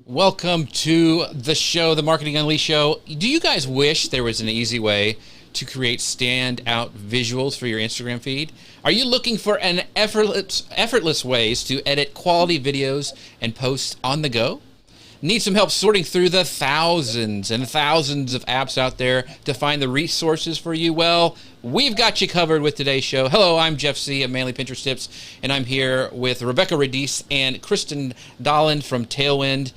Welcome to the show, the Marketing Unleashed show. Do you guys wish there was an easy way to create standout visuals for your Instagram feed? Are you looking for an effortless ways to edit quality videos and post on the go? Need some help sorting through the thousands and thousands of apps out there to find the resources for you? Well, we've got you covered with today's show. Hello, I'm Jeff C. of Manly Pinterest Tips, and I'm here with Rebecca Radice and Kristen Dolan from Tailwind.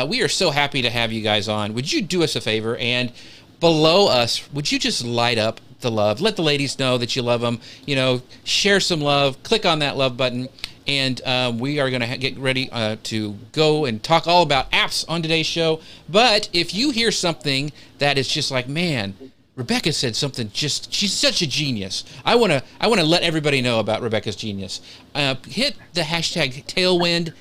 We are so happy to have you guys on. Would you do us a favor, and below us, would you just light up the love? Let the ladies know that you love them. You know, share some love. Click on that love button. And we are going to get ready to go and talk all about apps on today's show. But if you hear something that is just like, man, Rebecca said something she's such a genius. I want to let everybody know about Rebecca's genius. Hit the hashtag Tailwind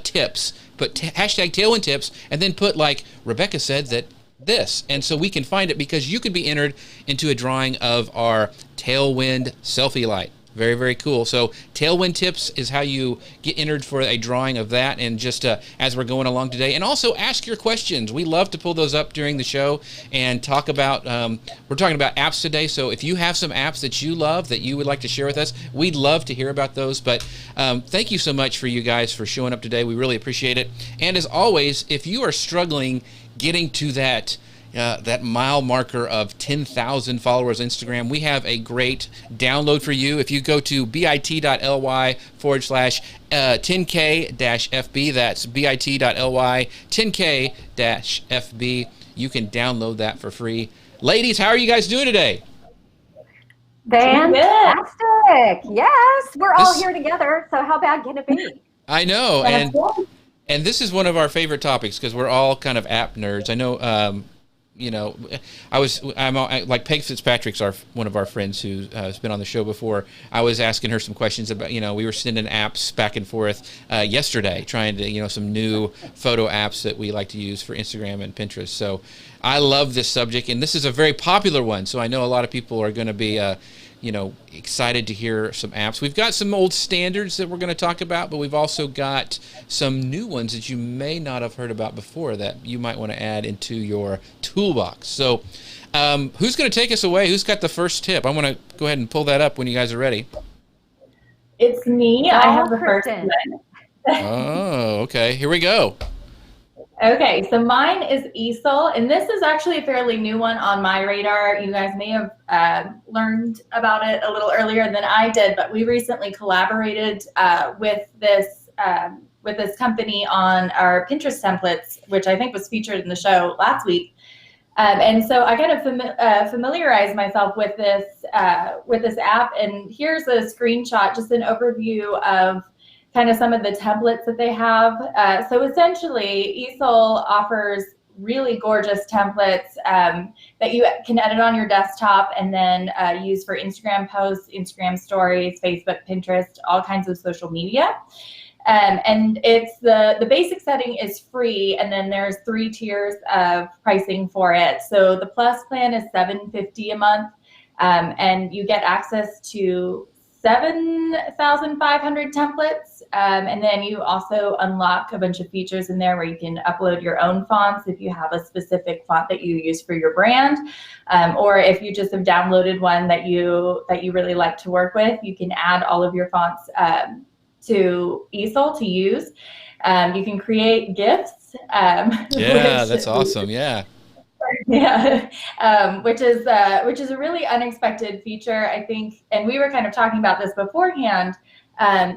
tips. Put hashtag Tailwind tips, and then put like Rebecca said that this. And so we can find it, because you could be entered into a drawing of our Tailwind selfie light. Very, very cool. So Tailwind tips is how you get entered for a drawing of that, and just as we're going along today. And also ask your questions. We love to pull those up during the show and talk about, we're talking about apps today. So if you have some apps that you love that you would like to share with us, we'd love to hear about those. But thank you so much for you guys for showing up today. We really appreciate it. And as always, if you are struggling getting to that mile marker of 10,000 followers on Instagram, we have a great download for you. If you go to bit.ly/10k-FB, that's bit.ly 10k-FB, you can download that for free. Ladies, how are you guys doing today? Fantastic. Yes, we're all here together, so how bad can it be? I know, and this is one of our favorite topics, because we're all kind of app nerds. I know, you know, I'm like Peg Fitzpatrick's one of our friends who has been on the show before. I was asking her some questions about, you know, we were sending apps back and forth yesterday, trying to, you know, some new photo apps that we like to use for Instagram and Pinterest. So I love this subject, and this is a very popular one. So I know a lot of people are going to be, you know, excited to hear some apps. We've got some old standards that we're going to talk about, but we've also got some new ones that you may not have heard about before that you might want to add into your toolbox. So who's going to take us away? Who's got the first tip? I want to go ahead and pull that up when you guys are ready. It's me. I have the first one. Oh, okay. Here we go. Okay, so mine is Easel, and this is actually a fairly new one on my radar. You guys may have learned about it a little earlier than I did, but we recently collaborated with this company on our Pinterest templates, which I think was featured in the show last week. And so I kind of familiarized myself with this app, and here's a screenshot, just an overview of kind of some of the templates that they have. So essentially, Easel offers really gorgeous templates that you can edit on your desktop and then use for Instagram posts, Instagram stories, Facebook, Pinterest, all kinds of social media. And it's the basic setting is free, and then there's 3 tiers of pricing for it. So the plus plan is $7.50 a month, and you get access to 7,500 templates, and then you also unlock a bunch of features in there where you can upload your own fonts if you have a specific font that you use for your brand, or if you just have downloaded one that you really like to work with, you can add all of your fonts to Easel to use. You can create GIFs. Yeah, that's awesome. Yeah. Yeah, which is a really unexpected feature, I think, and we were kind of talking about this beforehand.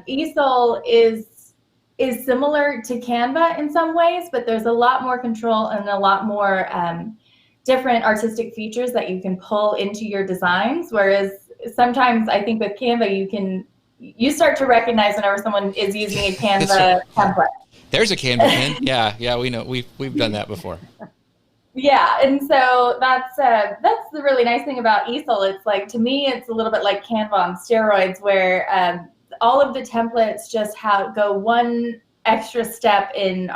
Easel is similar to Canva in some ways, but there's a lot more control and a lot more different artistic features that you can pull into your designs. Whereas sometimes I think with Canva, you start to recognize whenever someone is using a Canva template. There's a Canva pin. Yeah, we know. We've done that before. Yeah, and so that's the really nice thing about Easel. It's like, to me, it's a little bit like Canva on steroids, where all of the templates just go one extra step in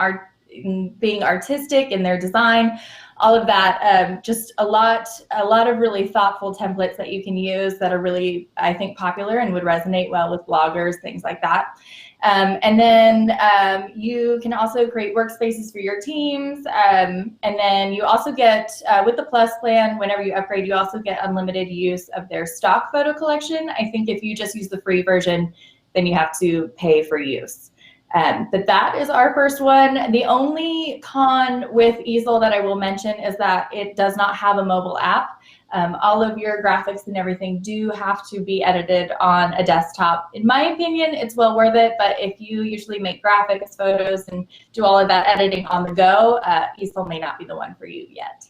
being artistic in their design. All of that, just a lot of really thoughtful templates that you can use that are really, I think, popular and would resonate well with bloggers, things like that. And then you can also create workspaces for your teams. And then you also get, with the Plus plan, whenever you upgrade, you also get unlimited use of their stock photo collection. I think if you just use the free version, then you have to pay for use. But that is our first one. The only con with Easel that I will mention is that it does not have a mobile app. All of your graphics and everything do have to be edited on a desktop. In my opinion, it's well worth it, but if you usually make graphics, photos, and do all of that editing on the go, Easel may not be the one for you yet.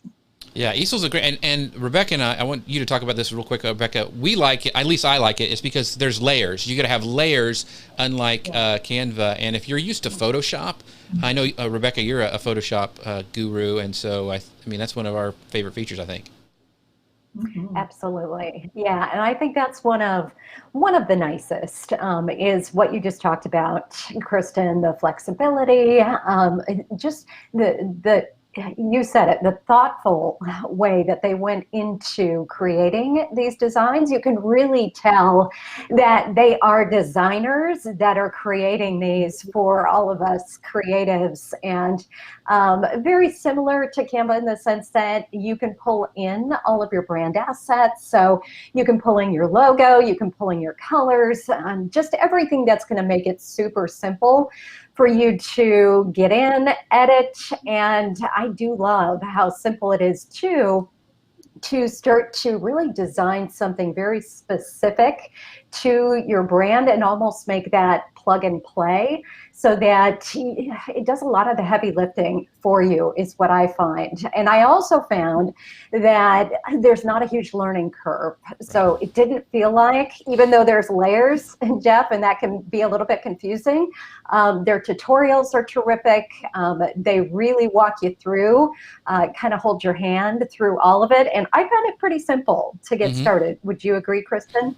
Yeah, Easel's a great, and Rebecca and I want you to talk about this real quick, Rebecca. We like it, at least I like it, it's because there's layers. You got to have layers, unlike Canva. And if you're used to Photoshop, I know, Rebecca, you're a Photoshop guru, and so I mean, that's one of our favorite features, I think. Absolutely. Yeah. And I think that's one of the nicest is what you just talked about, Kristen, the flexibility, just the you said it, the thoughtful way that they went into creating these designs. You can really tell that they are designers that are creating these for all of us creatives, and very similar to Canva in the sense that you can pull in all of your brand assets. So you can pull in your logo, you can pull in your colors, just everything that's going to make it super simple for you to get in, edit, and I do love how simple it is to start to really design something very specific to your brand and almost make that plug and play, so that it does a lot of the heavy lifting for you, is what I find. And I also found that there's not a huge learning curve. So it didn't feel like, even though there's layers, Jeff, and that can be a little bit confusing, their tutorials are terrific. They really walk you through, kind of hold your hand through all of it. And I found it pretty simple to get started. Would you agree, Kristen?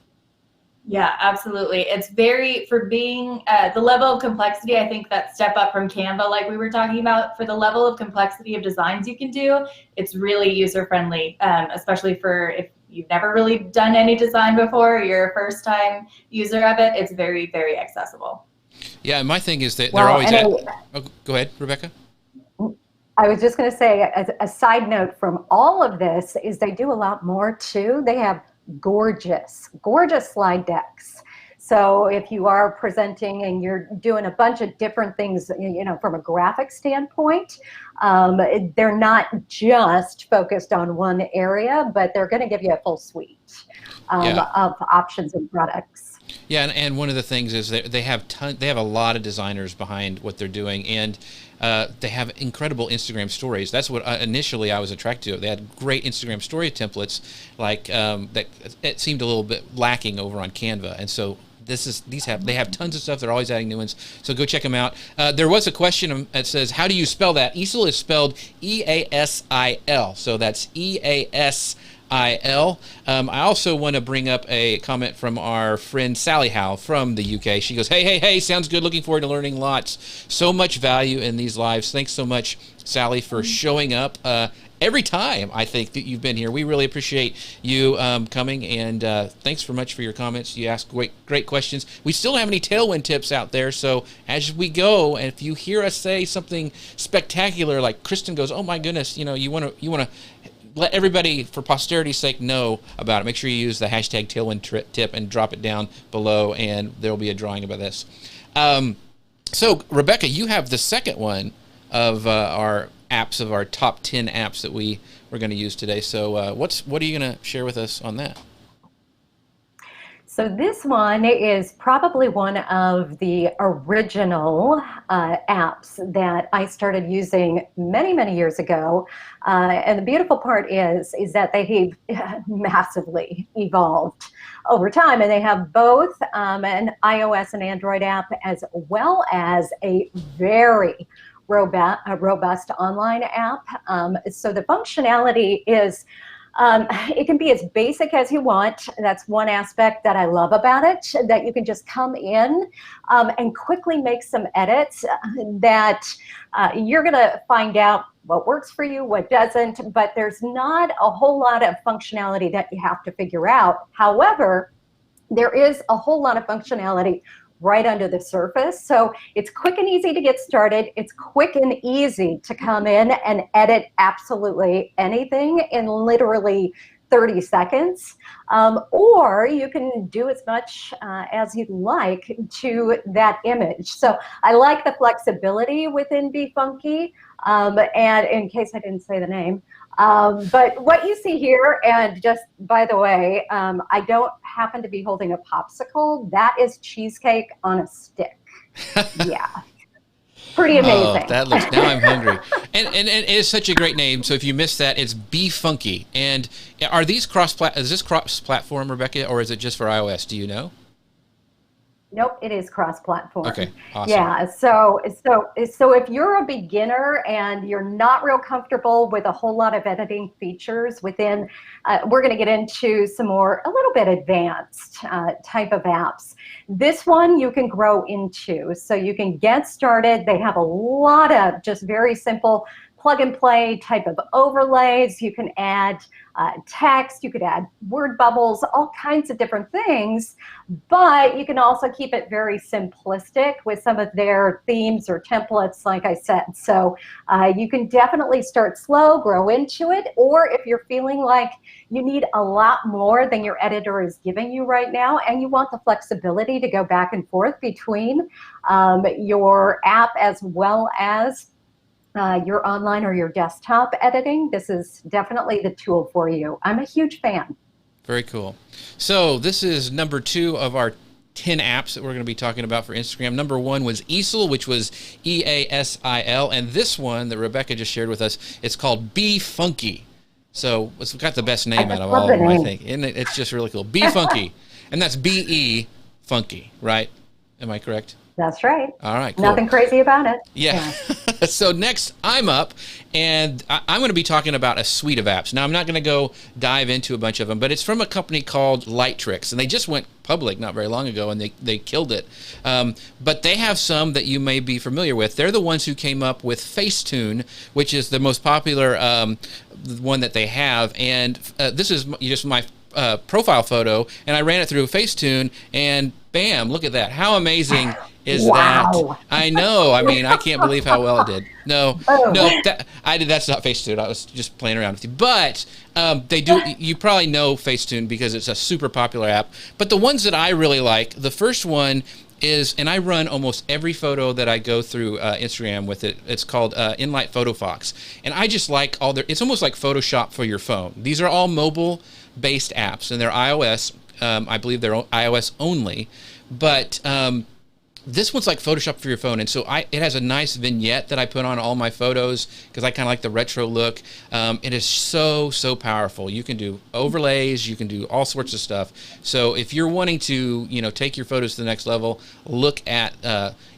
Yeah, absolutely. It's very, for being the level of complexity, I think that step up from Canva, like we were talking about, for the level of complexity of designs you can do, it's really user-friendly, especially for if you've never really done any design before, you're a first-time user of it, it's very, very accessible. Yeah, and my thing is that they're always go ahead, Rebecca. I was just going to say, a side note from all of this is they do a lot more too. They have gorgeous slide decks. So if you are presenting and you're doing a bunch of different things, you know, from a graphic standpoint, they're not just focused on one area, but they're going to give you a full suite of options and products. Yeah, and one of the things is that they have a lot of designers behind what they're doing, and they have incredible Instagram stories. That's what initially I was attracted to. They had great Instagram story templates, like that. It seemed a little bit lacking over on Canva, and so they have tons of stuff. They're always adding new ones, so go check them out. There was a question that says, how do you spell that? Easel is spelled E-A-S-I-L, so that's E-A-S-I-L. I also want to bring up a comment from our friend Sally Howe from the UK. She goes, hey, sounds good. Looking forward to learning lots. So much value in these lives. Thanks so much, Sally, for showing up every time, I think, that you've been here. We really appreciate you coming, and thanks so much for your comments. You asked great questions. We still don't have any Tailwind tips out there, so as we go, and if you hear us say something spectacular, like Kristen goes, oh my goodness, you know, you want to let everybody, for posterity's sake, know about it. Make sure you use the hashtag Tailwind tip and drop it down below, and there'll be a drawing about this. So, Rebecca, you have the second one of our apps, of our top 10 apps that we're going to use today. So, what are you going to share with us on that? So this one is probably one of the original apps that I started using many, many years ago. And the beautiful part is that they've massively evolved over time. And they have both an iOS and Android app, as well as a very robust online app. So the functionality is, it can be as basic as you want. That's one aspect that I love about it, that you can just come in and quickly make some edits that you're going to find out what works for you, what doesn't, but there's not a whole lot of functionality that you have to figure out. However, there is a whole lot of functionality right under the surface. So it's quick and easy to get started. It's quick and easy to come in and edit absolutely anything in literally 30 seconds. Or you can do as much as you'd like to that image. So I like the flexibility within BeFunky. And in case I didn't say the name, but what you see here, and just by the way, I don't happen to be holding a popsicle. That is cheesecake on a stick. Yeah. Pretty amazing. Oh, that looks, now I'm hungry. And it is such a great name. So if you missed that, it's BeFunky. And are these is this cross-platform, Rebecca, or is it just for iOS? Do you know? Nope, it is cross-platform. Okay, awesome. Yeah, so if you're a beginner and you're not real comfortable with a whole lot of editing features within, we're going to get into some more, a little bit advanced type of apps. This one you can grow into, so you can get started. They have a lot of just very simple plug and play type of overlays. You can add text, you could add word bubbles, all kinds of different things, but you can also keep it very simplistic with some of their themes or templates, like I said. So you can definitely start slow, grow into it, or if you're feeling like you need a lot more than your editor is giving you right now, and you want the flexibility to go back and forth between your app as well as your online or your desktop editing, this is definitely the tool for you. I'm a huge fan. Very cool. So this is number 2 of our 10 apps that we're going to be talking about for Instagram. Number 1 was Easel, which was EASIL, and this one that Rebecca just shared with us, it's called BeFunky. So it's got the best name out of all of them, I think. And it's just really cool. BeFunky, and that's B-E Funky, right? Am I correct? That's right. All right, cool. Nothing crazy about it. Yeah. So next, I'm up, and I'm going to be talking about a suite of apps. Now, I'm not going to go dive into a bunch of them, but it's from a company called Lightroom, and they just went public not very long ago, and they killed it. But they have some that you may be familiar with. They're the ones who came up with Facetune, which is the most popular one that they have, and this is just my profile photo, and I ran it through Facetune, and bam, look at that. How amazing is that? I know. I mean, I can't believe how well it did. No, that's not Facetune. I was just playing around with you. But they do. You probably know Facetune because it's a super popular app. But the ones that I really like, the first one is, and I run almost every photo that I go through Instagram with it. It's called Enlight Photo Fox, and I just like all their. It's almost like Photoshop for your phone. These are all mobile-based apps, and they're iOS. I believe they're iOS only, but this one's like Photoshop for your phone, and so it has a nice vignette that I put on all my photos because I kind of like the retro look. It is so powerful. You can do overlays, you can do all sorts of stuff. So if you're wanting to, take your photos to the next level, look at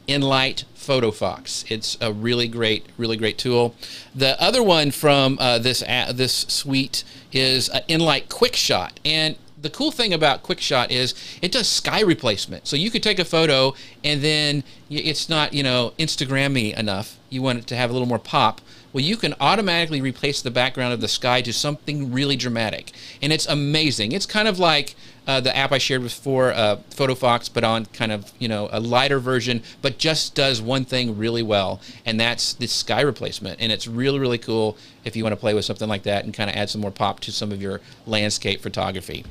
Enlight Photo Fox. It's a really great tool. The other one from this suite is Enlight Quickshot, and the cool thing about Quickshot is it does sky replacement. So you could take a photo and then it's not, Instagram-y enough. You want it to have a little more pop. Well, you can automatically replace the background of the sky to something really dramatic. And it's amazing. It's kind of like the app I shared before, Photo Fox, but on kind of, a lighter version, but just does one thing really well, and that's the sky replacement. And it's really cool if you want to play with something like that and kind of add some more pop to some of your landscape photography.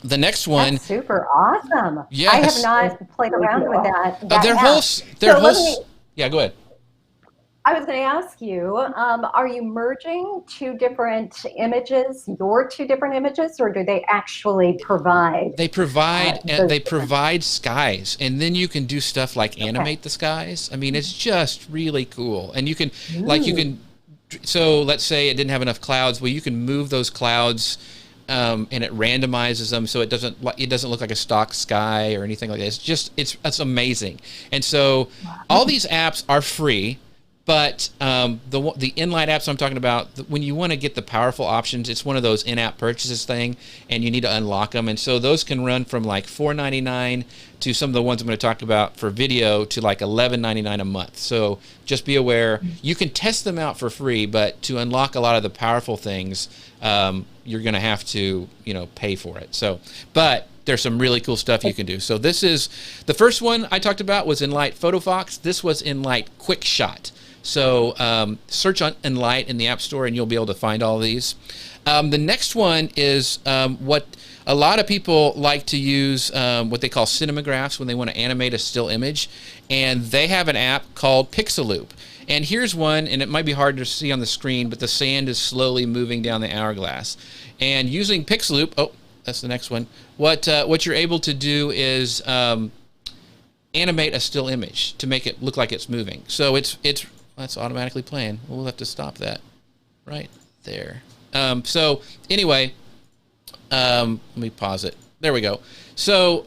The next one, that's super awesome. Yes. I have not played around with that. Yeah, go ahead. I was going to ask you, are you merging two different images, your two different images, or do they actually provide? They provide skies, and then you can do stuff like animate the skies. I mean, it's just really cool, and you can So let's say it didn't have enough clouds. Well, you can move those clouds. And it randomizes them so it doesn't look like a stock sky or anything like that. It's amazing. And so all these apps are free, but the Enlight apps I'm talking about, when you want to get the powerful options, it's one of those in-app purchases thing, and you need to unlock them. And so those can run from like $4.99 to some of the ones I'm going to talk about for video to like $11.99 a month. So just be aware, you can test them out for free, but to unlock a lot of the powerful things, you're going to have to, pay for it. So, but there's some really cool stuff you can do. So this is the first one I talked about was Enlight Photo Fox. This was Enlight Quickshot. So search on Enlight in the App Store and you'll be able to find all of these. The next one is what a lot of people like to use, what they call cinemagraphs when they want to animate a still image. And they have an app called Pixaloop. And here's one, and it might be hard to see on the screen, but the sand is slowly moving down the hourglass. And using Pixaloop, oh, that's the next one. What you're able to do is animate a still image to make it look like it's moving. So that's automatically playing. We'll have to stop that right there. So anyway, let me pause it. There we go. So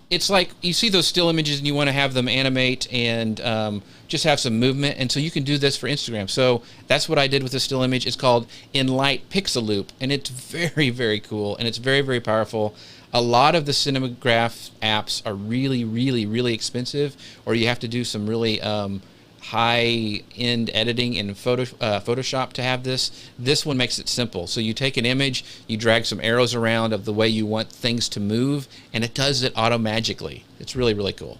it's like you see those still images and you want to have them animate and just have some movement. And so you can do this for Instagram. So that's what I did with the still image. It's called Enlight Pixaloop. And it's very, very cool. And it's very, very powerful. A lot of the cinemagraph apps are really, really, really expensive, or you have to do some really high-end editing in Photoshop to have this. This one makes it simple. So you take an image, you drag some arrows around of the way you want things to move, and it does it auto-magically. It's really, really cool.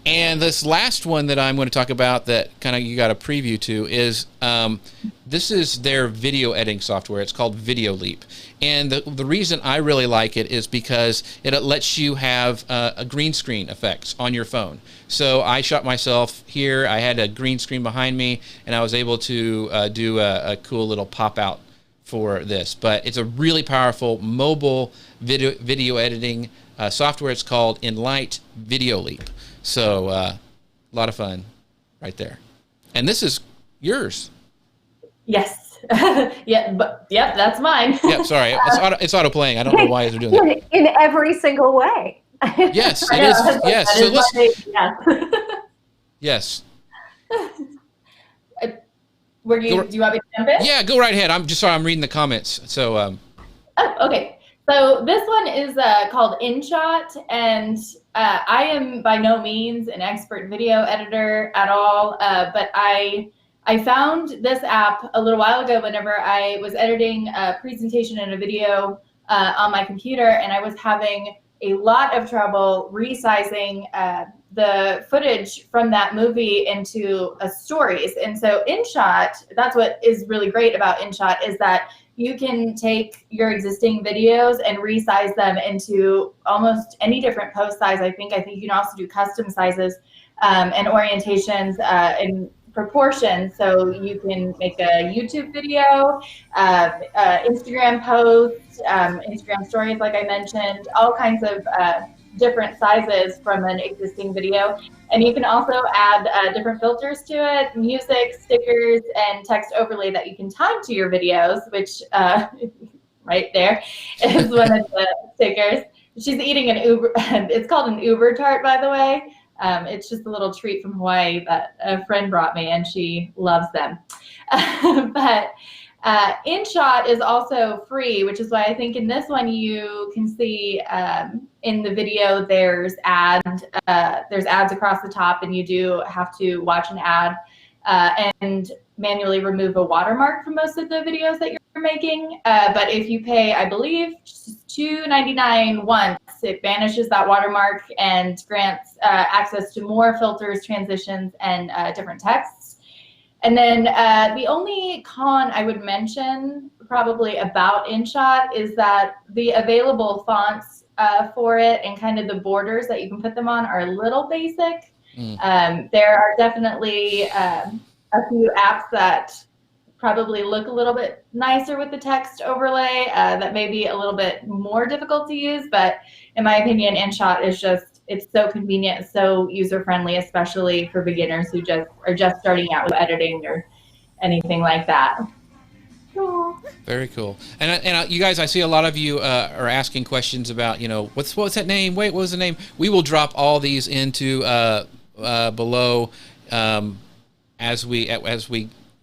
And this last one that I'm going to talk about that kind of you got a preview to is this is their video editing software. It's called Video Leap. And the reason I really like it is because it lets you have a green screen effects on your phone. So I shot myself here. I had a green screen behind me, and I was able to do a cool little pop out for this. But it's a really powerful mobile video editing software. It's called Enlight Video Leap. So a lot of fun right there. And this is yours. Yes. Yep, that's mine. Yep, sorry. It's auto playing. I don't know why they're doing that. In every single way. Yes, it is. Yes. So let's. Yes. Do you want me to jump in? Yeah, go right ahead. I'm just sorry. I'm reading the comments. So. Oh, okay. So this one is called InShot, and I am by no means an expert video editor at all, but I found this app a little while ago whenever I was editing a presentation and a video on my computer, and I was having a lot of trouble resizing the footage from that movie into stories. And so InShot, that's what is really great about InShot, is that you can take your existing videos and resize them into almost any different post size. I think you can also do custom sizes and orientations and proportions. So you can make a YouTube video, Instagram posts, Instagram stories, like I mentioned, all kinds of different sizes from an existing video. And you can also add different filters to it, music, stickers, and text overlay that you can time to your videos, which right there is one of the stickers. She's eating an Uber, it's called an Uber tart, by the way. It's just a little treat from Hawaii that a friend brought me, and she loves them. But InShot is also free, which is why I think in this one you can see in the video there's ads across the top, and you do have to watch an ad and manually remove a watermark from most of the videos that you're making. But if you pay, I believe, $2.99 once, it banishes that watermark and grants access to more filters, transitions, and different texts. And then the only con I would mention probably about InShot is that the available fonts for it and kind of the borders that you can put them on are a little basic. There are definitely a few apps that probably look a little bit nicer with the text overlay that may be a little bit more difficult to use. But in my opinion, InShot is it's so convenient, so user-friendly, especially for beginners who are just starting out with editing or anything like that. Very cool. And you guys, I see a lot of you are asking questions about, what's that name? Wait, what was the name? We will drop all these into below as we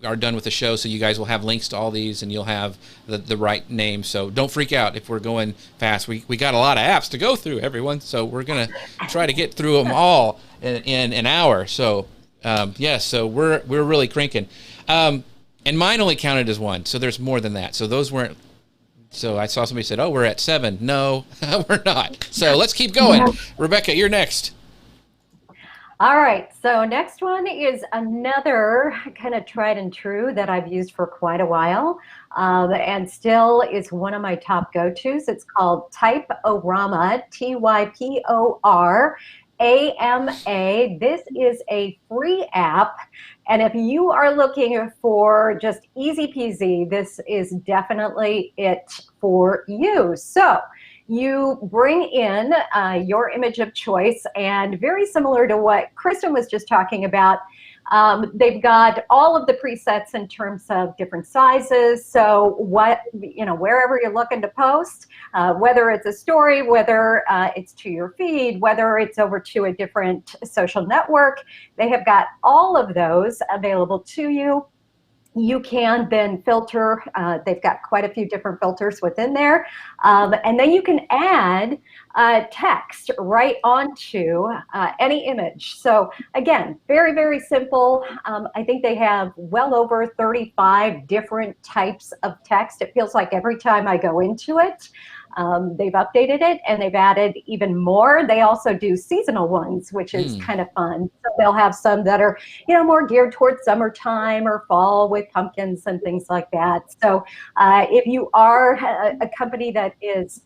are done with the show, so you guys will have links to all these and you'll have the right name. So don't freak out if we're going fast. We got a lot of apps to go through, everyone, so we're gonna try to get through them all in an hour. So yes, so we're really cranking. And mine only counted as one, so there's more than that. So those weren't So I saw somebody said, "Oh, we're at 7." No, we're not. So let's keep going. Rebecca, you're next. All right, so next one is another kind of tried and true that I've used for quite a while, and still is one of my top go-tos. It's called TypeOrama, TypeOrama. This is a free app, and if you are looking for just easy peasy, this is definitely it for you. So you bring in your image of choice, and very similar to what Kristen was just talking about, they've got all of the presets in terms of different sizes. So wherever you're looking to post, whether it's a story, whether it's to your feed, whether it's over to a different social network, they have got all of those available to you. You can then filter, they've got quite a few different filters within there, and then you can add text right onto any image. So again, very, very simple. I think they have well over 35 different types of text. It feels like every time I go into it, they've updated it and they've added even more. They also do seasonal ones, which is kind of fun. So they'll have some that are, more geared towards summertime or fall with pumpkins and things like that. So if you are a company that is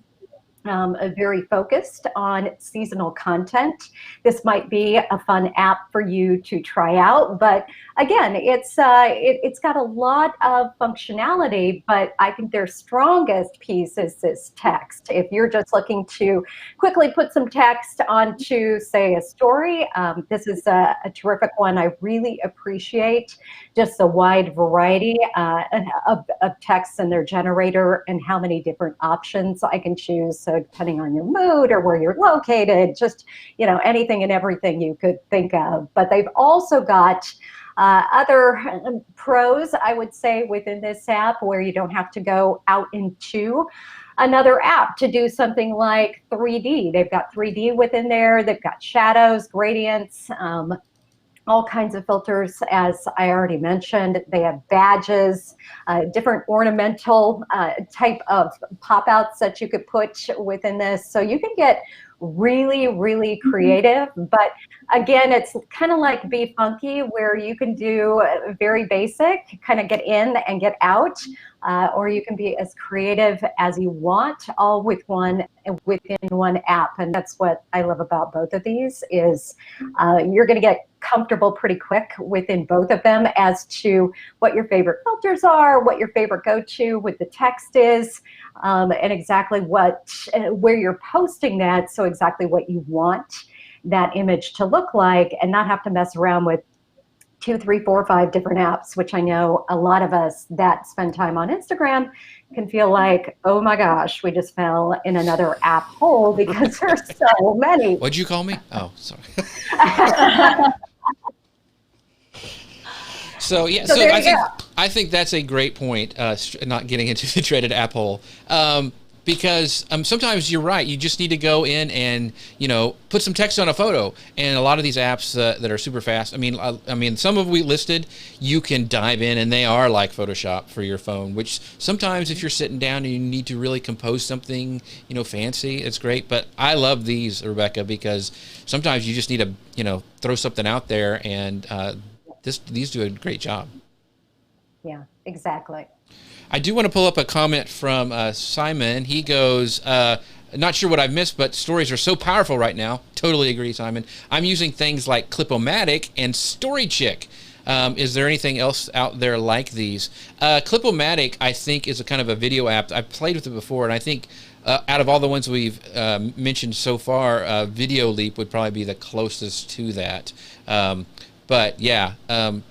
very focused on seasonal content, this might be a fun app for you to try out. But again, it's got a lot of functionality, but I think their strongest piece is this text. If you're just looking to quickly put some text onto, say, a story, this is a terrific one. I really appreciate just the wide variety of text in their generator and how many different options I can choose. So depending on your mood or where you're located, just, anything and everything you could think of. But they've also got other pros, I would say, within this app where you don't have to go out into another app to do something like 3D. They've got 3D within there. They've got shadows, gradients, all kinds of filters, as I already mentioned. They have badges, different ornamental type of pop-outs that you could put within this. So you can get really, really creative. But again, it's kind of like BeFunky, where you can do very basic, kind of get in and get out, or you can be as creative as you want, all within one app. And that's what I love about both of these is you're going to get comfortable pretty quick within both of them as to what your favorite filters are, what your favorite go-to with the text is, and exactly where you're posting that. So exactly what you want that image to look like, and not have to mess around with 2, 3, 4, 5 different apps, which I know a lot of us that spend time on Instagram can feel like, oh my gosh, we just fell in another app hole because there's so many. What'd you call me? Oh, sorry. So yeah, so I think that's a great point. Not getting into the dreaded app hole, because sometimes you're right. You just need to go in and put some text on a photo. And a lot of these apps that are super fast. I mean, some of we listed, you can dive in, and they are like Photoshop for your phone. Which sometimes, if you're sitting down and you need to really compose something, fancy, it's great. But I love these, Rebecca, because sometimes you just need to throw something out there, and these do a great job. Yeah, exactly. I do want to pull up a comment from Simon. He goes, not sure what I've missed, but stories are so powerful right now. Totally agree, Simon. I'm using things like Clip-O-Matic and StoryChick. Is there anything else out there like these? Clip-O-Matic, I think, is a kind of a video app. I've played with it before, and I think out of all the ones we've mentioned so far, Video Leap would probably be the closest to that. But yeah, I'm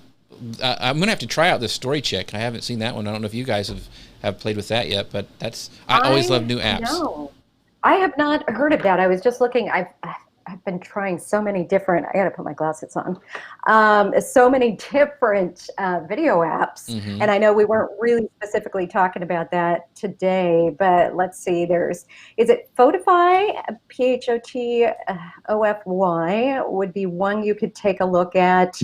going to have to try out this StoryChick. I haven't seen that one. I don't know if you guys have played with that yet, but I always love new apps. No, I have not heard of that. I was just looking. I've been trying so many different, I got to put my glasses on, so many different video apps. Mm-hmm. And I know we weren't really specifically talking about that today, but let's see, is it Photify, Photofy would be one you could take a look at.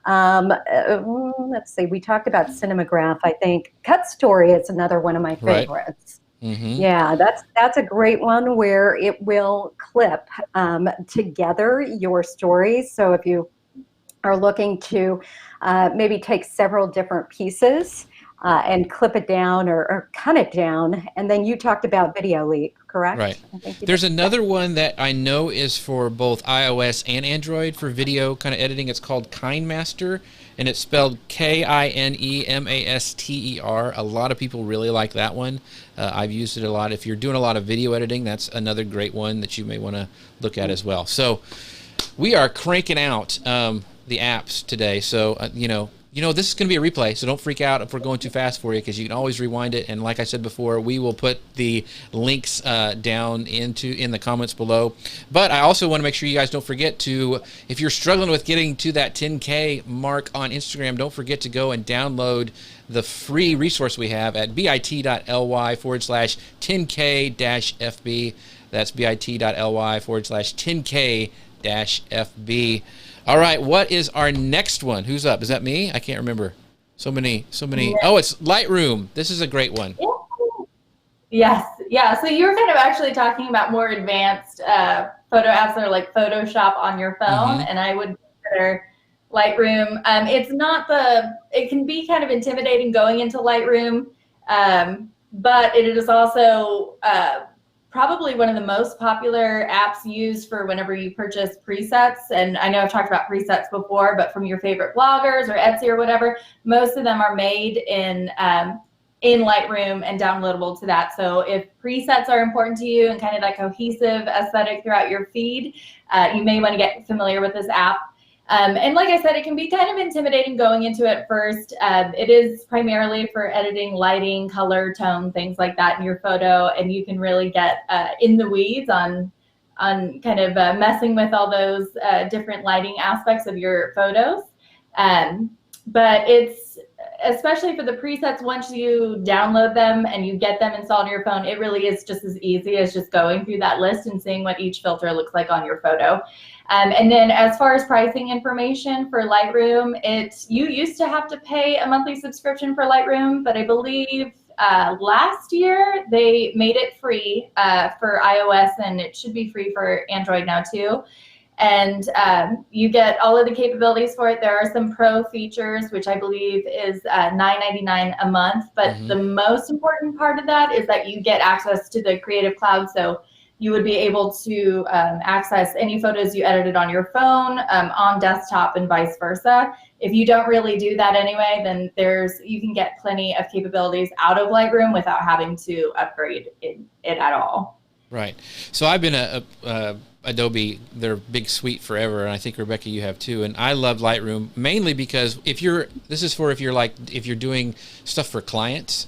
Let's see, we talked about Cinemagraph, I think. Cut Story is another one of my favorites. Yeah, that's a great one where it will clip together your stories. So if you are looking to maybe take several different pieces and clip it down or cut it down, and then you talked about Video Leap, Right. correct? I think you did. There's another one that I know is for both iOS and Android for video kind of editing. It's called KineMaster, and it's spelled KINEMASTER. A lot of people really like that one. I've used it a lot. If you're doing a lot of video editing, that's another great one that you may want to look at as well. So we are cranking out the apps today. So, this is going to be a replay, so don't freak out if we're going too fast for you, because you can always rewind it. And like I said before, we will put the links down in the comments below. But I also want to make sure you guys don't forget to, if you're struggling with getting to that 10K mark on Instagram, don't forget to go and download the free resource we have at bit.ly/10K-FB. That's bit.ly/10K-FB. All right, what is our next one? Who's up? Is that me? I can't remember. So many. Oh, it's Lightroom. This is a great one. Yes. Yeah. So you were kind of actually talking about more advanced photo apps that are like Photoshop on your phone, and I would consider Lightroom. It can be kind of intimidating going into Lightroom, but it is also probably one of the most popular apps used for whenever you purchase presets. And I know I've talked about presets before, but from your favorite bloggers or Etsy or whatever, most of them are made in Lightroom and downloadable to that. So if presets are important to you and kind of that cohesive aesthetic throughout your feed, you may want to get familiar with this app. And like I said, it can be kind of intimidating going into it first. It is primarily for editing lighting, color, tone, things like that in your photo, and you can really get in the weeds on kind of messing with all those different lighting aspects of your photos. But it's, especially for the presets, once you download them and you get them installed on your phone, it really is just as easy as just going through that list and seeing what each filter looks like on your photo. And then as far as pricing information for Lightroom, you used to have to pay a monthly subscription for Lightroom, but I believe last year they made it free for iOS, and it should be free for Android now too. And you get all of the capabilities for it. There are some pro features, which I believe is $9.99 a month. But the most important part of that is that you get access to the Creative Cloud. So you would be able to access any photos you edited on your phone, on desktop, and vice versa. If you don't really do that anyway, then you can get plenty of capabilities out of Lightroom without having to upgrade it at all. Right. So I've been a Adobe, their big suite forever, and I think Rebecca, you have too. And I love Lightroom mainly because if you're doing stuff for clients,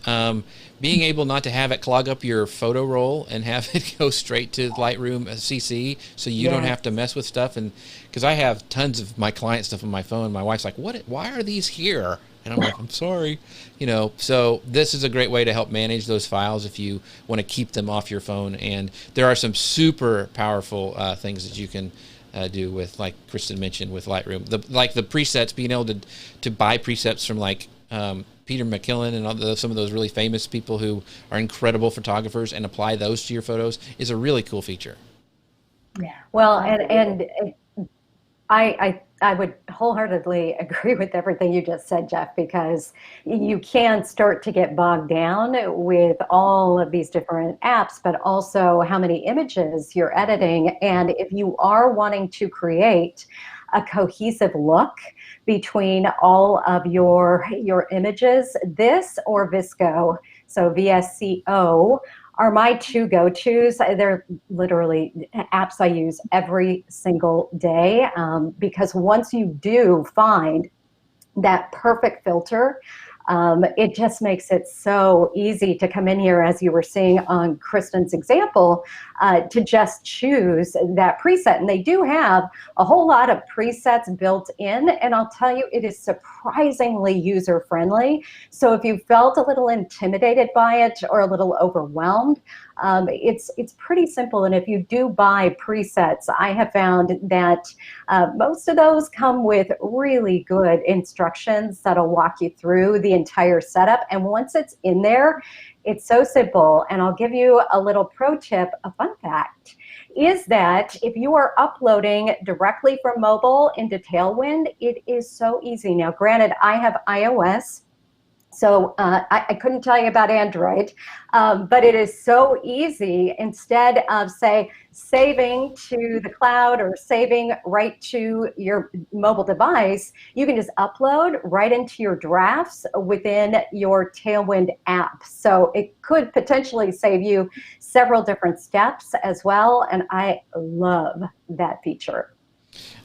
being able not to have it clog up your photo roll and have it go straight to Lightroom CC, so you don't have to mess with stuff. And because I have tons of my client stuff on my phone, my wife's like, "What? Why are these here?" And I'm like, "I'm sorry," So this is a great way to help manage those files if you want to keep them off your phone. And there are some super powerful things that you can do with, like Kristen mentioned, with Lightroom. The presets, being able to buy presets from Peter McKillen and some of those really famous people who are incredible photographers and apply those to your photos is a really cool feature. Yeah. Well, and I would wholeheartedly agree with everything you just said, Jeff, because you can start to get bogged down with all of these different apps, but also how many images you're editing. And if you are wanting to create a cohesive look between all of your images, this or VSCO, so VSCO, are my two go-tos. They're literally apps I use every single day because once you do find that perfect filter, it just makes it so easy to come in here, as you were seeing on Kristen's example, to just choose that preset. And they do have a whole lot of presets built in, and I'll tell you, it is surprisingly user-friendly. So if you felt a little intimidated by it or a little overwhelmed, It's pretty simple. And if you do buy presets, I have found that most of those come with really good instructions that'll walk you through the entire setup. And once it's in there, it's so simple. And I'll give you a little pro tip, a fun fact, is that if you are uploading directly from mobile into Tailwind, it is so easy. Now, granted, I have iOS, so I couldn't tell you about Android, but it is so easy. Instead of, say, saving to the cloud or saving right to your mobile device, you can just upload right into your drafts within your Tailwind app. So it could potentially save you several different steps as well, and I love that feature.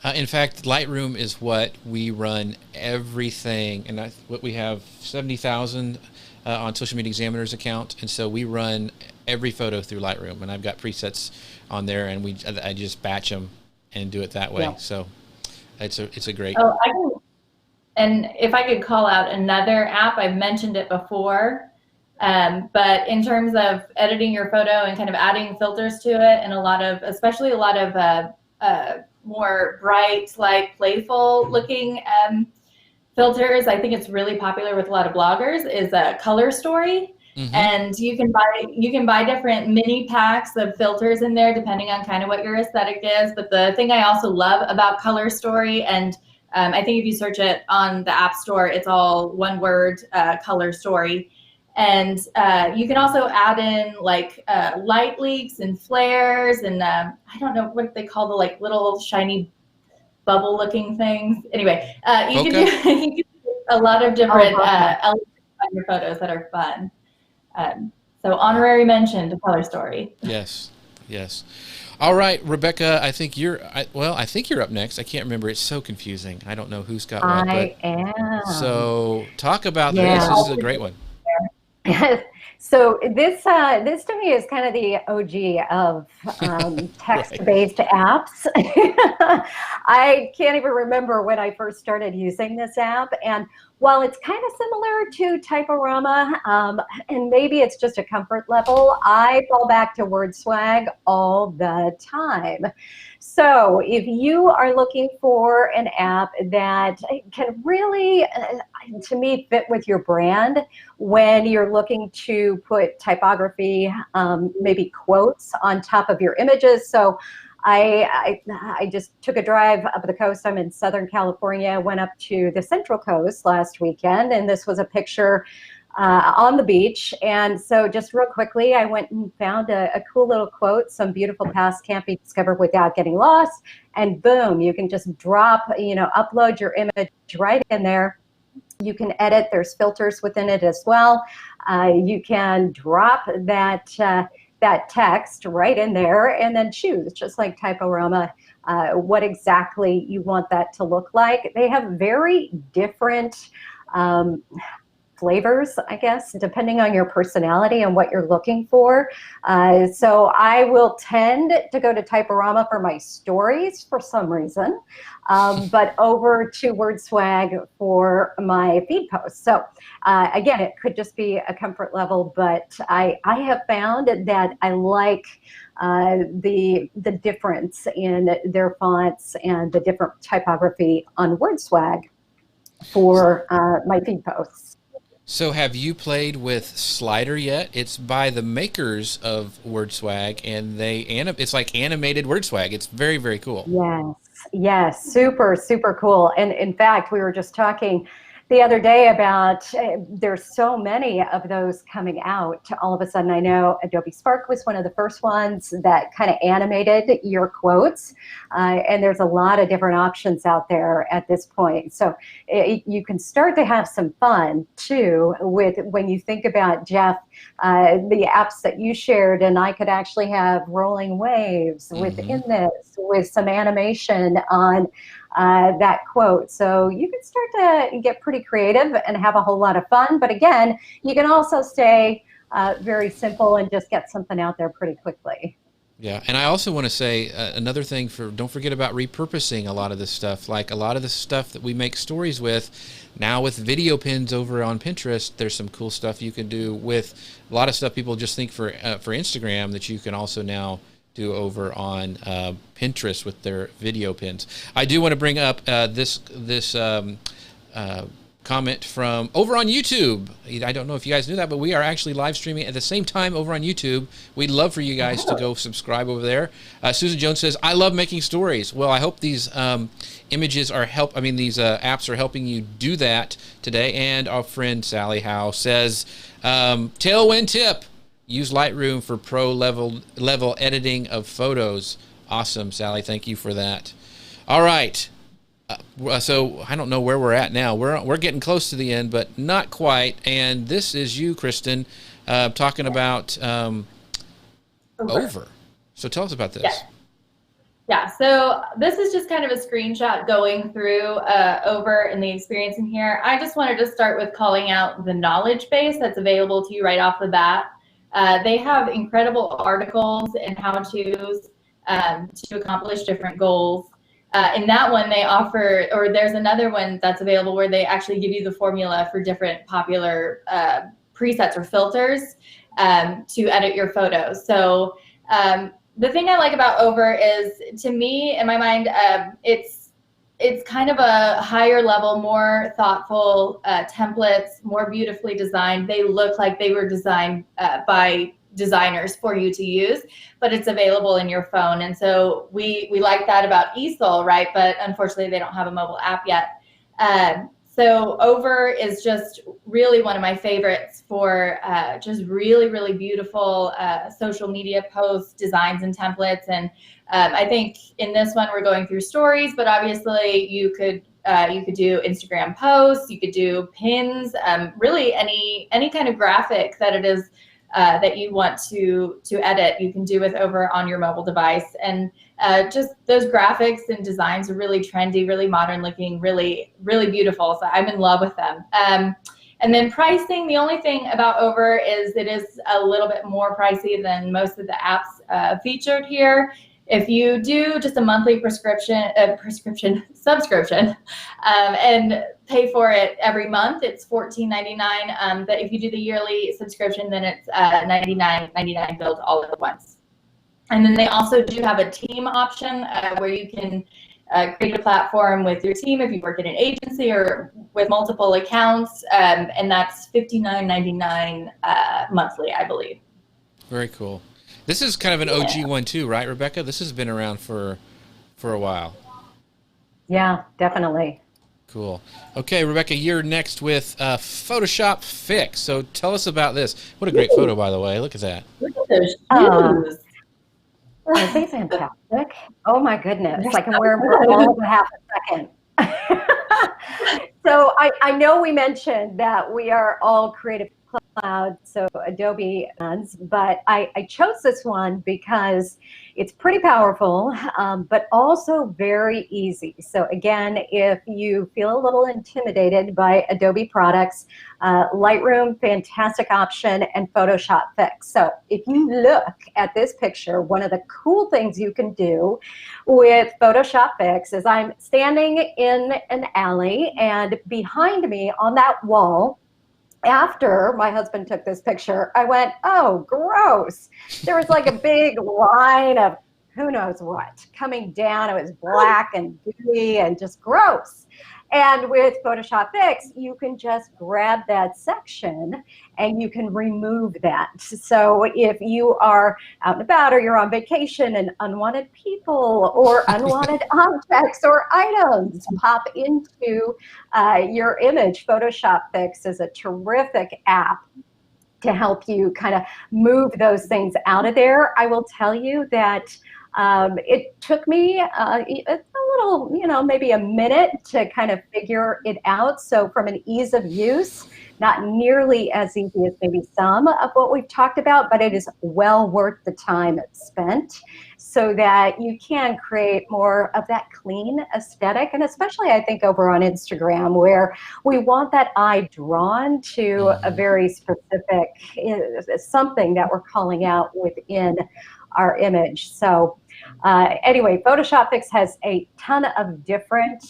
In fact, Lightroom is what we run everything, and what we have 70,000 on Social Media Examiner's account, and so we run every photo through Lightroom, and I've got presets on there, and I just batch them and do it that way. Yeah. So it's a great. Oh, and if I could call out another app, I've mentioned it before, but in terms of editing your photo and kind of adding filters to it, and especially a lot of more bright, like playful looking filters, I think it's really popular with a lot of bloggers, is a Color Story. Mm-hmm. And you can buy different mini packs of filters in there depending on kind of what your aesthetic is. But the thing I also love about Color Story, and I think if you search it on the App Store, it's all one word, Color Story. And you can also add in like light leaks and flares, and I don't know what they call the like little shiny bubble looking things. Anyway, you can do a lot of different elements on your photos that are fun. So honorary mention to Color Story. Yes, yes. All right, Rebecca, I think you're up next. I can't remember. It's so confusing. I don't know who's got what. I am. So talk about this. This is a great one. So this to me is kind of the OG of text-based apps. I can't even remember when I first started using this app, and while it's kind of similar to Typorama, and maybe it's just a comfort level, I fall back to WordSwag all the time. So if you are looking for an app that can really, to me, fit with your brand when you're looking to put typography, maybe quotes on top of your images. So I just took a drive up the coast. I'm in Southern California, went up to the Central Coast last weekend, and this was a picture on the beach. And so just real quickly, I went and found a cool little quote: "Some beautiful paths can't be discovered without getting lost." And boom, you can just drop, upload your image right in there. You can edit. There's filters within it as well. You can drop that text right in there and then choose, just like Typorama, what exactly you want that to look like. They have very different flavors, I guess, depending on your personality and what you're looking for. So I will tend to go to Typorama for my stories for some reason, but over to WordSwag for my feed posts. So again, it could just be a comfort level, but I have found that I like the difference in their fonts and the different typography on WordSwag for my feed posts. So have you played with Slider yet? It's by the makers of WordSwag, and it's like animated WordSwag. It's very, very cool. Yes, super, super cool. And in fact, we were just talking the other day about there's so many of those coming out all of a sudden. I know Adobe Spark was one of the first ones that kind of animated your quotes, and there's a lot of different options out there at this point. So you can start to have some fun too with, when you think about, Jeff, the apps that you shared, and I could actually have rolling waves within this with some animation on that quote. So you can start to get pretty creative and have a whole lot of fun. But again, you can also stay very simple and just get something out there pretty quickly. Yeah, and I also want to say another thing don't forget about repurposing a lot of this stuff. Like a lot of the stuff that we make stories with, now with video pins over on Pinterest, there's some cool stuff you can do with a lot of stuff people just think for Instagram that you can also now do over on Pinterest with their video pins. I do want to bring up this comment from over on YouTube. I don't know if you guys knew that, but we are actually live streaming at the same time over on YouTube. We'd love for you guys to go subscribe over there. Susan Jones says, I love making stories. Well, I hope these images are these apps are helping you do that today. And our friend Sally Howe says, Tailwind tip, use Lightroom for pro level editing of photos. Awesome, Sally. Thank you for that. All right. So I don't know where we're at now. We're getting close to the end, but not quite. And this is you, Kristen, talking about over. So tell us about this. Yeah. So this is just kind of a screenshot going through over in the experience in here. I just wanted to start with calling out the knowledge base that's available to you right off the bat. They have incredible articles and how-tos to accomplish different goals. In that one, they offer, or there's another one that's available where they actually give you the formula for different popular presets or filters to edit your photos. So the thing I like about Over is, to me, in my mind, it's kind of a higher level, more thoughtful templates, more beautifully designed. They look like they were designed by designers for you to use, but it's available in your phone. And so we like that about Easel, right? But unfortunately, they don't have a mobile app yet. So Over is just really one of my favorites for just really, really beautiful social media posts, designs, and templates. And I think in this one, we're going through stories, but obviously you could do Instagram posts, you could do pins, really any kind of graphic that it is that you want to edit, you can do with Over on your mobile device. And just those graphics and designs are really trendy, really modern looking, really, really beautiful. So I'm in love with them. And then pricing, the only thing about Over is it is a little bit more pricey than most of the apps featured here. If you do just a monthly subscription, and pay for it every month, it's $14.99. But if you do the yearly subscription, then it's $99.99 billed all at once. And then they also do have a team option where you can create a platform with your team if you work in an agency or with multiple accounts, and that's $59.99 monthly, I believe. Very cool. This is kind of an OG one too, right, Rebecca? This has been around for a while. Yeah, definitely. Cool. Okay, Rebecca, you're next with Photoshop Fix. So tell us about this. What a great photo, by the way. Look at that. Look at those shoes. Are they fantastic? Oh my goodness. I can wear them for all of half a second. So I know we mentioned that we are all Creative Cloud, so Adobe ones, but I chose this one because it's pretty powerful, but also very easy. So again, if you feel a little intimidated by Adobe products, Lightroom, fantastic option, and Photoshop Fix. So if you look at this picture, one of the cool things you can do with Photoshop Fix is I'm standing in an alley, and behind me on that wall, after my husband took this picture, I went, oh, gross. There was like a big line of who knows what coming down. It was black and gooey and just gross. And with Photoshop Fix, you can just grab that section and you can remove that. So if you are out and about or you're on vacation and unwanted people or unwanted objects or items pop into your image, Photoshop Fix is a terrific app to help you kind of move those things out of there. I will tell you that it took me a little, maybe a minute to kind of figure it out. So from an ease of use, not nearly as easy as maybe some of what we've talked about, but it is well worth the time spent so that you can create more of that clean aesthetic. And especially I think over on Instagram, where we want that eye drawn to a very specific something that we're calling out within our image. So anyway, Photoshop Fix has a ton of different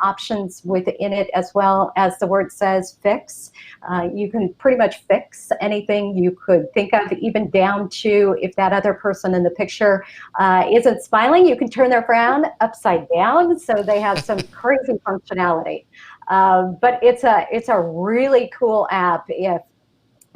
options within it, as well as the word says, fix. You can pretty much fix anything you could think of, even down to if that other person in the picture isn't smiling, you can turn their frown upside down, so they have some crazy functionality. But it's a really cool app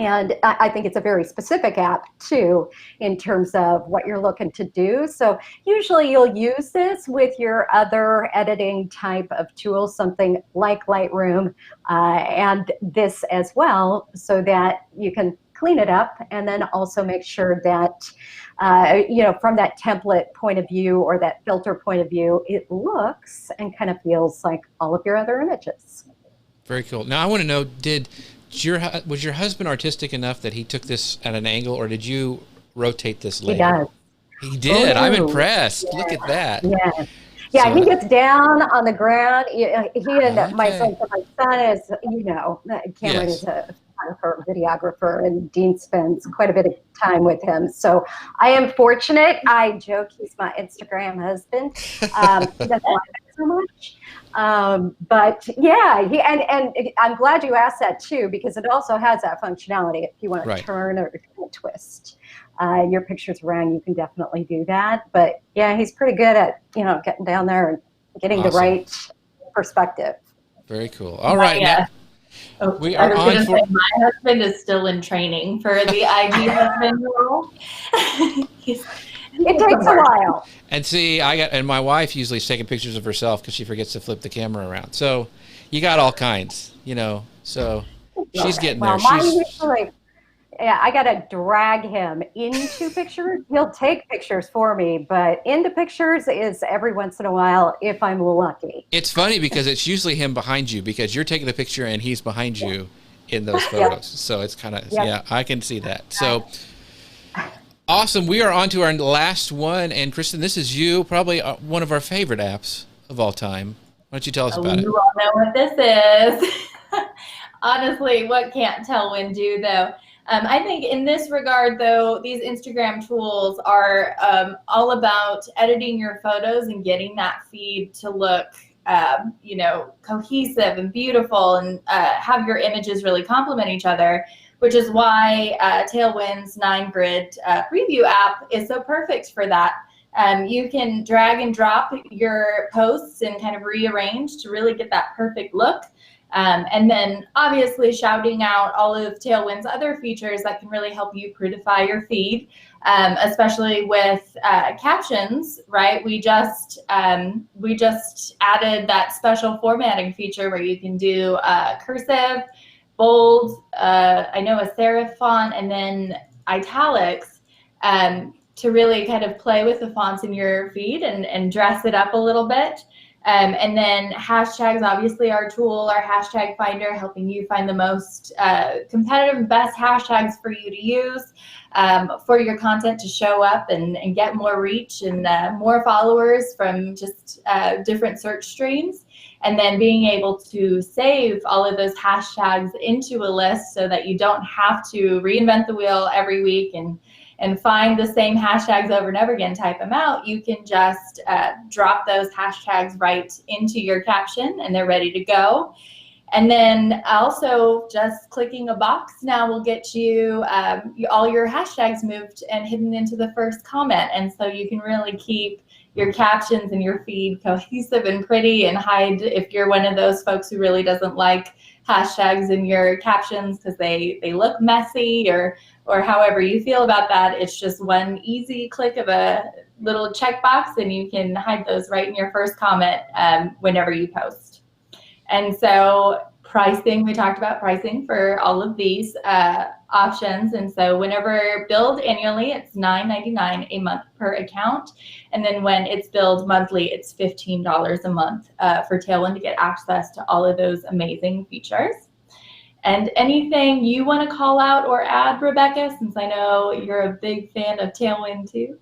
and I think it's a very specific app too, in terms of what you're looking to do. So usually you'll use this with your other editing type of tools, something like Lightroom, and this as well, so that you can clean it up and then also make sure that, from that template point of view or that filter point of view, it looks and kind of feels like all of your other images. Very cool. Now I want to know, was your husband artistic enough that he took this at an angle, or did you rotate this later? He does. He did. Oh, I'm impressed. yeah. Look at that. Yeah. Yeah, So he gets down on the ground. He and my Okay. son is, Cameron Yes. is a photographer, videographer, and Dean spends quite a bit of time with him. So I am fortunate. I joke he's my Instagram husband. He doesn't like it so much. But yeah, and I'm glad you asked that too, because it also has that functionality. If you want to Right. turn or if you want to twist your pictures around, you can definitely do that. But yeah, he's pretty good at, getting down there and getting the Awesome. right perspective. Very cool. All right. Yeah. Now, we I are was on gonna for. say, my husband is still in training for the IG husband role. It takes a while. And see, and my wife usually is taking pictures of herself because she forgets to flip the camera around. So you got all kinds, so she's getting there. Well, mine usually, I got to drag him into pictures. He'll take pictures for me, but into pictures is every once in a while if I'm lucky. It's funny because it's usually him behind you because you're taking the picture and he's behind you in those photos. So it's kind of, yeah, I can see that. So awesome. We are on to our last one. And Kristen, this is probably one of our favorite apps of all time. Why don't you tell us about it? You all know what this is. Honestly, what can't Tailwind do though? I think in this regard, though, these Instagram tools are all about editing your photos and getting that feed to look, cohesive and beautiful, and have your images really complement each other, which is why Tailwind's 9-grid preview app is so perfect for that. You can drag and drop your posts and kind of rearrange to really get that perfect look. And then obviously shouting out all of Tailwind's other features that can really help you prettify your feed, especially with captions, right? We just added that special formatting feature where you can do cursive, bold, I know a serif font, and then italics, to really kind of play with the fonts in your feed and dress it up a little bit. And then hashtags, obviously our tool, our hashtag finder, helping you find the most competitive and best hashtags for you to use for your content to show up and get more reach and more followers from just different search streams. And then being able to save all of those hashtags into a list so that you don't have to reinvent the wheel every week and find the same hashtags over and over again, type them out. You can just drop those hashtags right into your caption and they're ready to go. And then also just clicking a box now will get you all your hashtags moved and hidden into the first comment. And so you can really keep your captions and your feed cohesive and pretty, and hide if you're one of those folks who really doesn't like hashtags in your captions because they look messy or however you feel about that. It's just one easy click of a little checkbox and you can hide those right in your first comment whenever you post. And so pricing, we talked about pricing for all of these options. And so whenever billed annually, it's $9.99 a month per account. And then when it's billed monthly, it's $15 a month for Tailwind to get access to all of those amazing features. And anything you want to call out or add, Rebecca, since I know you're a big fan of Tailwind too?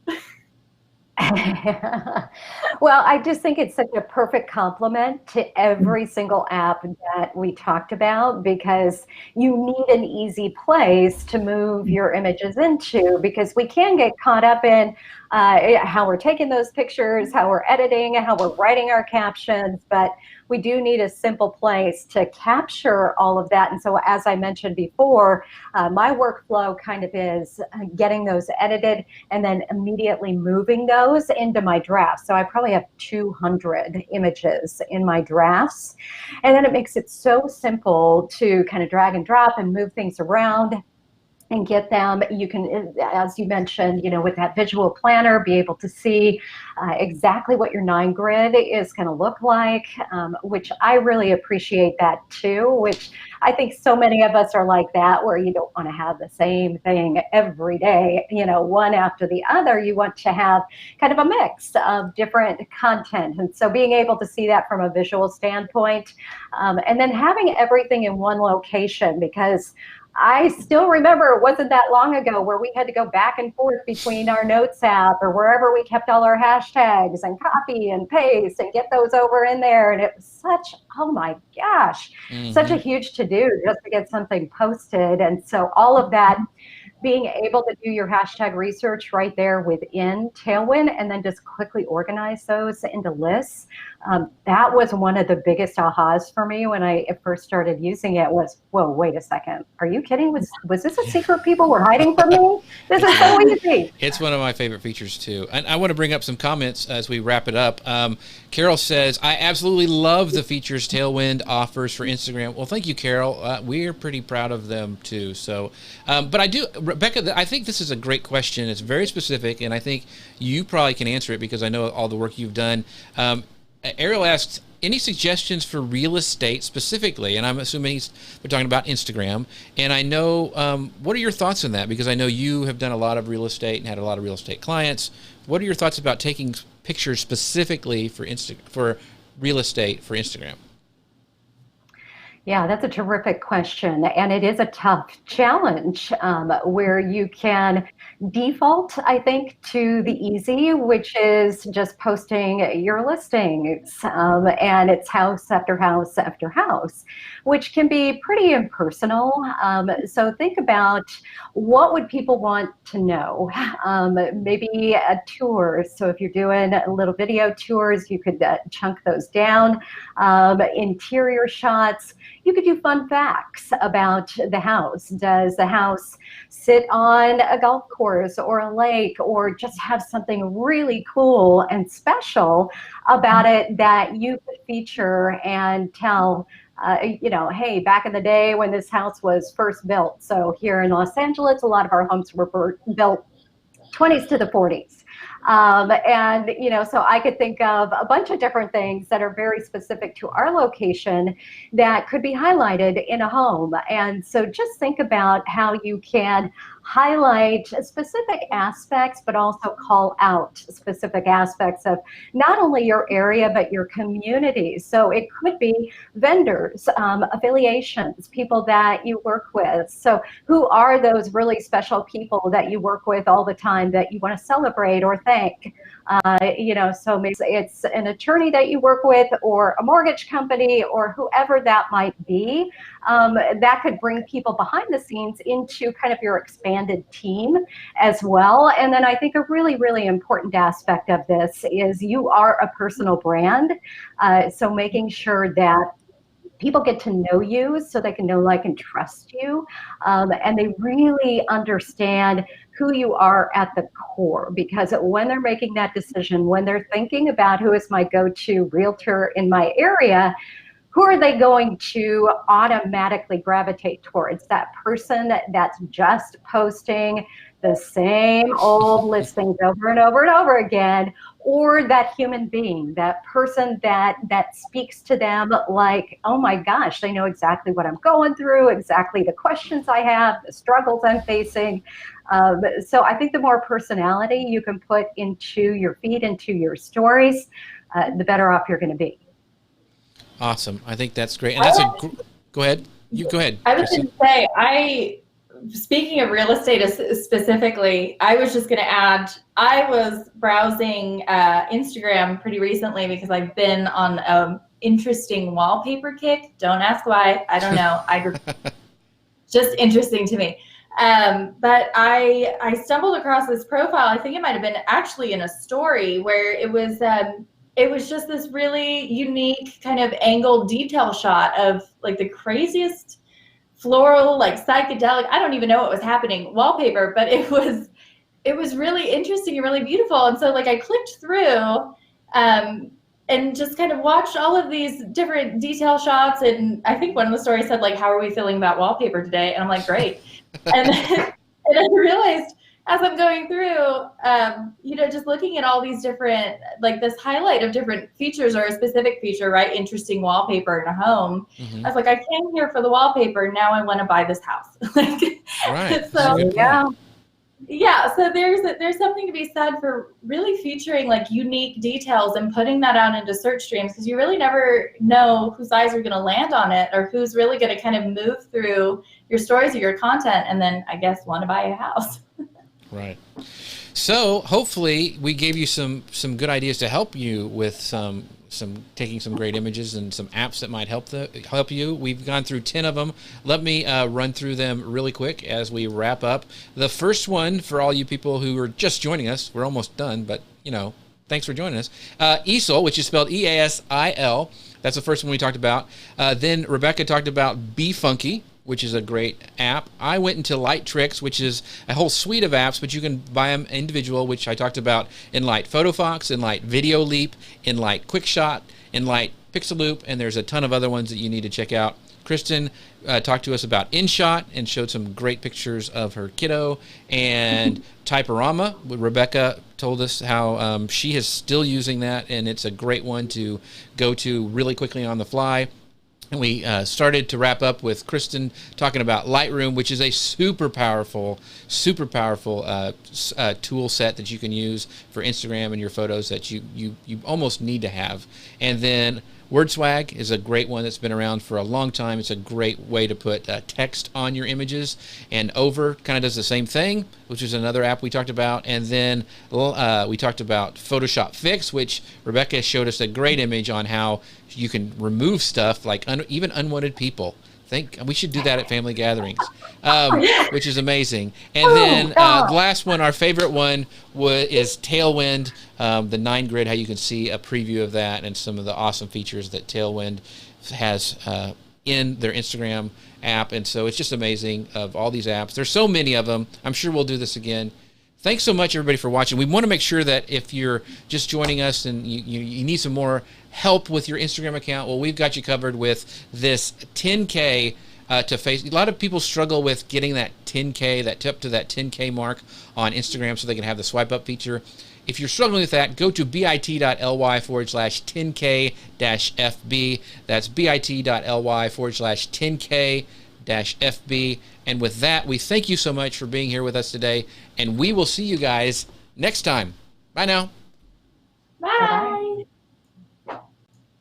Well, I just think it's such a perfect complement to every single app that we talked about, because you need an easy place to move your images into, because we can get caught up in how we're taking those pictures, how we're editing, how we're writing our captions, but we do need a simple place to capture all of that. And so, as I mentioned before, my workflow kind of is getting those edited and then immediately moving those into my drafts. So I probably have 200 images in my drafts. And then it makes it so simple to kind of drag and drop and move things around and get them. You can, as you mentioned, with that visual planner, be able to see exactly what your 9 grid is going to look like, which I really appreciate that too, which I think so many of us are like that, where you don't want to have the same thing every day, one after the other. You want to have kind of a mix of different content. And so being able to see that from a visual standpoint, and then having everything in one location, because I still remember it wasn't that long ago where we had to go back and forth between our Notes app or wherever we kept all our hashtags and copy and paste and get those over in there. And it was such, oh my gosh, such a huge to-do just to get something posted. And so all of that, being able to do your hashtag research right there within Tailwind and then just quickly organize those into lists. That was one of the biggest ahas for me when I first started using it. Was, whoa, wait a second. Are you kidding? Was this a secret people were hiding from me? This is so easy. It's one of my favorite features too. And I want to bring up some comments as we wrap it up. Carol says, I absolutely love the features Tailwind offers for Instagram. Well, thank you, Carol. We're pretty proud of them too. So, but I do, Rebecca, I think this is a great question. It's very specific, and I think you probably can answer it because I know all the work you've done. Ariel asks, any suggestions for real estate specifically? And I'm assuming we're talking about Instagram. And I know, what are your thoughts on that? Because I know you have done a lot of real estate and had a lot of real estate clients. What are your thoughts about taking pictures specifically for real estate for Instagram? Yeah, that's a terrific question. And it is a tough challenge, where you can default, I think, to the easy, which is just posting your listings, and it's house after house after house, which can be pretty impersonal. So think about, what would people want to know? Maybe a tour. So if you're doing little video tours, you could chunk those down. Interior shots. You could do fun facts about the house. Does the house sit on a golf course or a lake, or just have something really cool and special about it that you could feature and tell, hey, back in the day when this house was first built. So here in Los Angeles, a lot of our homes were built 20s to the 40s. So I could think of a bunch of different things that are very specific to our location that could be highlighted in a home. And so just think about how you can highlight specific aspects, but also call out specific aspects of not only your area, but your community. So it could be vendors, affiliations, people that you work with. So who are those really special people that you work with all the time that you want to celebrate or thank? So maybe it's an attorney that you work with, or a mortgage company, or whoever that might be. That could bring people behind the scenes into kind of your expanded team as well. And then I think a really, really important aspect of this is you are a personal brand. So making sure that people get to know you so they can know, like, and trust you. And they really understand who you are at the core, because when they're making that decision, when they're thinking about who is my go-to realtor in my area, who are they going to automatically gravitate towards? That person that's just posting the same old listings over and over and over again, or that human being, that person that speaks to them like, oh my gosh, they know exactly what I'm going through, exactly the questions I have, the struggles I'm facing. So I think the more personality you can put into your feed, into your stories, the better off you're going to be. Awesome. I think that's great. And that's go ahead. You go ahead. I was going to say, speaking of real estate specifically, I was just going to add, I was browsing Instagram pretty recently because I've been on an interesting wallpaper kick. Don't ask why. I don't know. Just interesting to me. But I stumbled across this profile. I think it might have been actually in a story where it was just this really unique kind of angled detail shot of like the craziest floral, like psychedelic, I don't even know what was happening, wallpaper, but it was really interesting and really beautiful. And so like I clicked through and just kind of watched all of these different detail shots. And I think one of the stories said like, how are we feeling about wallpaper today? And I'm like, great. And I realized as I'm going through, just looking at all these different, like this highlight of different features or a specific feature, right? Interesting wallpaper in a home. Mm-hmm. I was like, I came here for the wallpaper. Now I want to buy this house. Right. So yeah. So there's something to be said for really featuring like unique details and putting that out into search streams, because you really never know whose eyes are going to land on it or who's really going to kind of move through your stories or your content and then I guess want to buy a house. Right. So hopefully we gave you some good ideas to help you with some taking some great images and some apps that might help you. We've gone through 10 of them. Let me run through them really quick as we wrap up. The first one, for all you people who are just joining us, we're almost done, but thanks for joining us. Easel, which is spelled EASIL. That's the first one we talked about. Then Rebecca talked about BeFunky, which is a great app. I went into Light Tricks, which is a whole suite of apps, but you can buy them individual, which I talked about. Enlight Photo Fox, Enlight Video Leap, Enlight Quickshot, Enlight Pixel Loop, and there's a ton of other ones that you need to check out. Kristen talked to us about InShot and showed some great pictures of her kiddo. And Typeorama, Rebecca told us how she is still using that, and it's a great one to go to really quickly on the fly. And we started to wrap up with Kristen talking about Lightroom, which is a super powerful tool set that you can use for Instagram and your photos that you almost need to have. And then WordSwag is a great one that's been around for a long time. It's a great way to put text on your images. And Over kind of does the same thing, which is another app we talked about. And then we talked about Photoshop Fix, which Rebecca showed us a great image on how you can remove stuff like even unwanted people. We should do that at family gatherings, which is amazing. And then the last one, our favorite one, is Tailwind, the 9 grid, how you can see a preview of that and some of the awesome features that Tailwind has in their Instagram app. And so it's just amazing of all these apps. There's so many of them. I'm sure we'll do this again. Thanks so much, everybody, for watching. We want to make sure that if you're just joining us and you need some more help with your Instagram account, well, we've got you covered with this 10K to face. A lot of people struggle with getting that 10K, up to that 10K mark on Instagram so they can have the swipe up feature. If you're struggling with that, go to bit.ly/10K-FB. That's bit.ly/10K-FB. And with that, we thank you so much for being here with us today, and we will see you guys next time. Bye now. Bye.